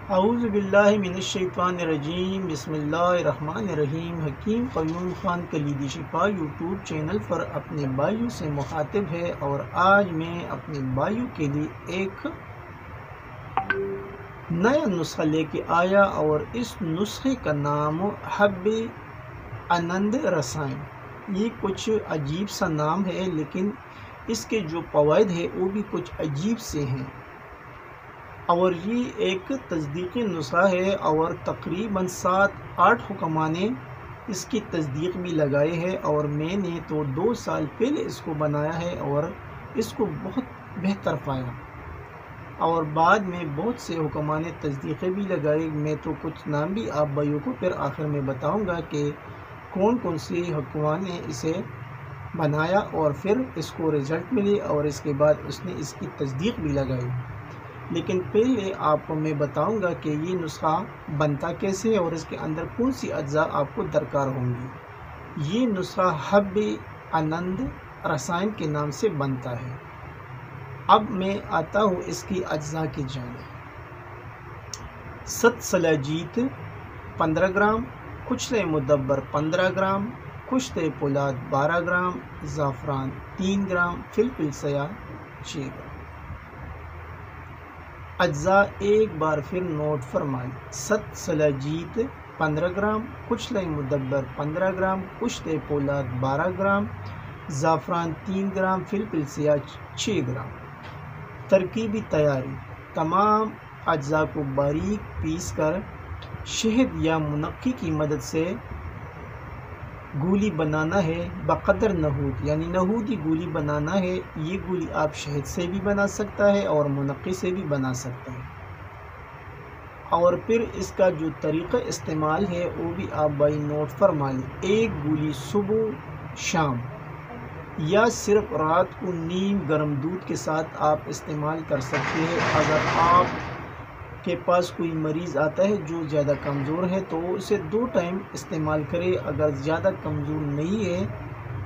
اعوذ باللہ من الشیطان الرجیم، بسم اللہ الرحمن الرحیم۔ حکیم قیوم خان کلیدی شفا یوٹیوب چینل پر اپنے بھائیوں سے مخاطب ہے، اور آج میں اپنے بھائیوں کے لیے ایک نیا نسخہ لے کے آیا، اور اس نسخے کا نام حب آنند رسائن۔ یہ کچھ عجیب سا نام ہے، لیکن اس کے جو فوائد ہیں وہ بھی کچھ عجیب سے ہیں، اور یہ ایک تصدیقی نسخہ ہے، اور تقریباً 7-8 حکماء نے اس کی تصدیق بھی لگائے ہے، اور میں نے تو 2 سال پہلے اس کو بنایا ہے اور اس کو بہت بہتر پایا، اور بعد میں بہت سے حکماء نے تصدیقیں بھی لگائی۔ میں تو کچھ نام بھی آپ بھائیوں کو پھر آخر میں بتاؤں گا کہ کون کون سے حکماء نے اسے بنایا اور پھر اس کو رزلٹ ملی، اور اس کے بعد اس نے اس کی تصدیق بھی لگائی۔ لیکن پہلے آپ کو میں بتاؤں گا کہ یہ نسخہ بنتا کیسے ہے اور اس کے اندر کون سی اجزاء آپ کو درکار ہوں گی۔ یہ نسخہ حب آنند رسائن کے نام سے بنتا ہے۔ اب میں آتا ہوں اس کی اجزاء کی جانب۔ 7 سلاجیت 15 گرام، کچلے مدبر 15 گرام، کشتے پولاد 12 گرام، زعفران 3 گرام، فلفل سیاہ 6 گرام۔ اجزاء ایک بار پھر نوٹ فرمائیں۔ 7 سلاجیت 15 گرام، کچلے مدبر 15 گرام، کشتے پولاد 12 گرام، زعفران 3 گرام، فلفل سیاہ 6 گرام۔ ترکیبی تیاری: تمام اجزاء کو باریک پیس کر شہد یا منقی کی مدد سے گولی بنانا ہے، بقدر نحود، یعنی نحودی گولی بنانا ہے۔ یہ گولی آپ شہد سے بھی بنا سکتا ہے اور منقی سے بھی بنا سکتا ہے، اور پھر اس کا جو طریقہ استعمال ہے وہ بھی آپ بھائی نوٹ فرما لیں۔ ایک گولی صبح شام یا صرف رات کو نیم گرم دودھ کے ساتھ آپ استعمال کر سکتے ہیں۔ اگر آپ کے پاس کوئی مریض آتا ہے جو زیادہ کمزور ہے تو اسے 2 ٹائم استعمال کرے۔ اگر زیادہ کمزور نہیں ہے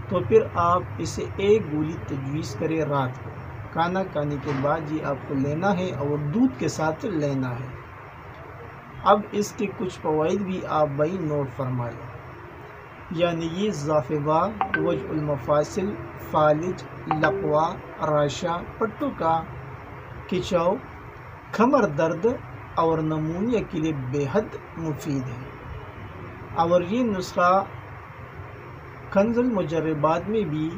تو پھر آپ اسے ایک گولی تجویز کرے رات کو کھانا کھانے کے بعد۔ یہ آپ کو لینا ہے اور دودھ کے ساتھ لینا ہے۔ اب اس کے کچھ فوائد بھی آپ بھائی نوٹ فرما لیں، یعنی یہ ضعفبا، وجع المفاصل، فالج، لقوا، راشا، پٹوں کا کھچاؤ، کمر درد اور نمونیا کے لیے بے حد مفید ہے۔ اور یہ نسخہ کنز المجربات میں بھی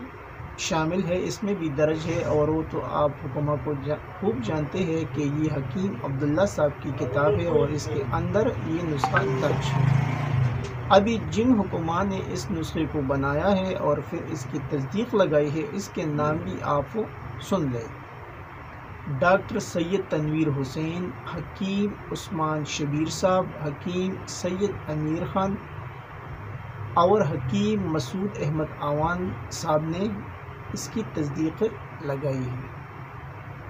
شامل ہے، اس میں بھی درج ہے، اور وہ تو آپ حکماء کو خوب جانتے ہیں کہ یہ حکیم عبداللہ صاحب کی کتاب ہے اور اس کے اندر یہ نسخہ درج ہے۔ ابھی جن حکماء نے اس نسخے کو بنایا ہے اور پھر اس کی تصدیق لگائی ہے، اس کے نام بھی آپ سن لیں۔ ڈاکٹر سید تنویر حسین، حکیم عثمان شبیر صاحب، حکیم سید امیر خان اور حکیم مسعود احمد اعوان صاحب نے اس کی تصدیق لگائی ہے۔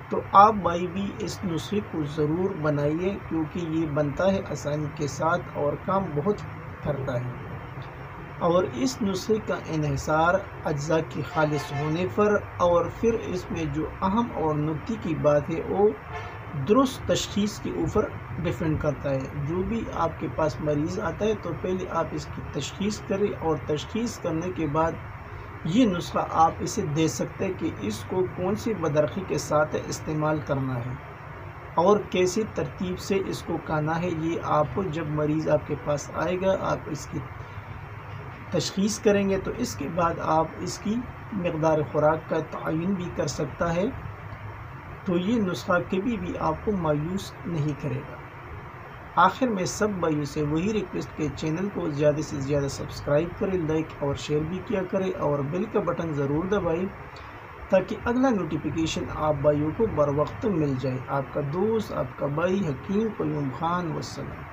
تو آپ بھائی بھی اس نسخے کو ضرور بنائیے، کیونکہ یہ بنتا ہے آسانی کے ساتھ اور کام بہت کرتا ہے۔ اور اس نسخے کا انحصار اجزاء کی خالص ہونے پر، اور پھر اس میں جو اہم اور نکتے کی بات ہے وہ درست تشخیص کے اوپر ڈیپینڈ کرتا ہے۔ جو بھی آپ کے پاس مریض آتا ہے تو پہلے آپ اس کی تشخیص کریں، اور تشخیص کرنے کے بعد یہ نسخہ آپ اسے دے سکتے ہیں کہ اس کو کون سی بدرقی کے ساتھ استعمال کرنا ہے اور کیسی ترتیب سے اس کو کھانا ہے۔ یہ آپ جب مریض آپ کے پاس آئے گا آپ اس کی تشخیص کریں گے تو اس کے بعد آپ اس کی مقدار خوراک کا تعین بھی کر سکتا ہے، تو یہ نسخہ کبھی بھی آپ کو مایوس نہیں کرے گا۔ آخر میں سب بھائیوں سے وہی ریکویسٹ کہ چینل کو زیادہ سے زیادہ سبسکرائب کریں، لائک اور شیئر بھی کیا کریں، اور بیل کا بٹن ضرور دبائیں تاکہ اگلا نوٹیفیکیشن آپ بھائیوں کو بر وقت مل جائے۔ آپ کا دوست، آپ کا بھائی حکیم قیوم خان، والسلام۔